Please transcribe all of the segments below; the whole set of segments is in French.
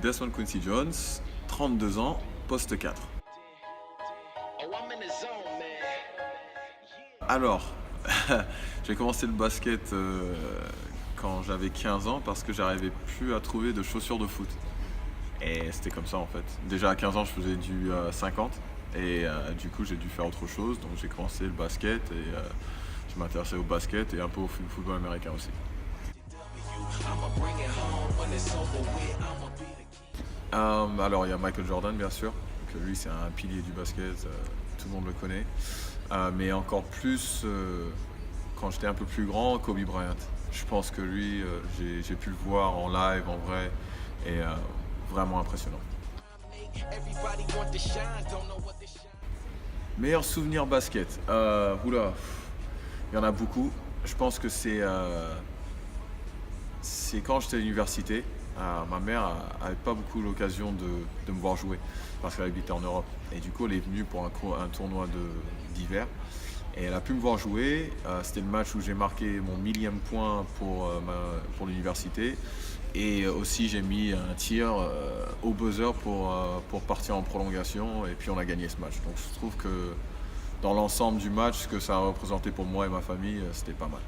Desmond Quincy Jones, 32 ans, poste 4. Alors, j'ai commencé le basket quand j'avais 15 ans parce que j'arrivais plus à trouver de chaussures de foot. Et c'était comme ça en fait. Déjà à 15 ans, je faisais du 50 et du coup, j'ai dû faire autre chose. Donc j'ai commencé le basket et je m'intéressais au basket et un peu au football américain aussi. Alors il y a Michael Jordan bien sûr, que lui c'est un pilier du basket, tout le monde le connaît. Mais encore plus quand j'étais un peu plus grand, Kobe Bryant. Je pense que lui, j'ai pu le voir en live, en vrai, et vraiment impressionnant. Meilleur souvenir basket. Oula, il y en a beaucoup. Je pense que c'est quand j'étais à l'université. Ma mère n'avait pas beaucoup l'occasion de me voir jouer parce qu'elle habitait en Europe. Et du coup, elle est venue pour un tournoi d'hiver. Et elle a pu me voir jouer. C'était le match où j'ai marqué mon millième point pour l'université. Et aussi, j'ai mis un tir au buzzer pour partir en prolongation. Et puis, on a gagné ce match. Donc, je trouve que dans l'ensemble du match, ce que ça a représenté pour moi et ma famille, c'était pas mal.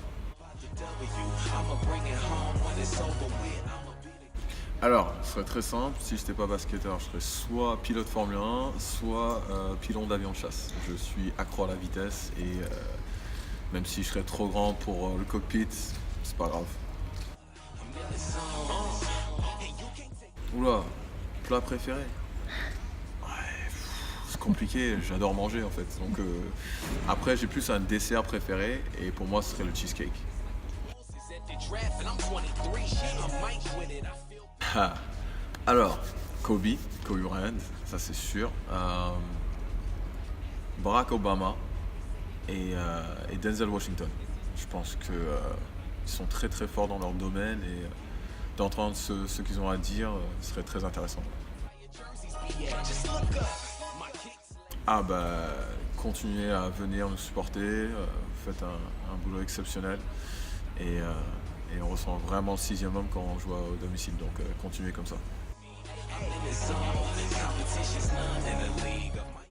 Alors, ce serait très simple. Si je n'étais pas basketteur, je serais soit pilote Formule 1, soit pilote d'avion de chasse. Je suis accro à la vitesse et même si je serais trop grand pour le cockpit, c'est pas grave. Oula, plat préféré? C'est compliqué, j'adore manger en fait. Donc après, j'ai plus un dessert préféré et pour moi, ce serait le cheesecake. Ah, alors, Kobe Bryant, ça c'est sûr. Barack Obama et Denzel Washington. Je pense que ils sont très très forts dans leur domaine et d'entendre ce qu'ils ont à dire serait très intéressant. Ah bah, continuez à venir nous supporter, vous faites un boulot exceptionnel et, euh, et on ressent vraiment le sixième homme quand on joue au domicile, donc continuez comme ça.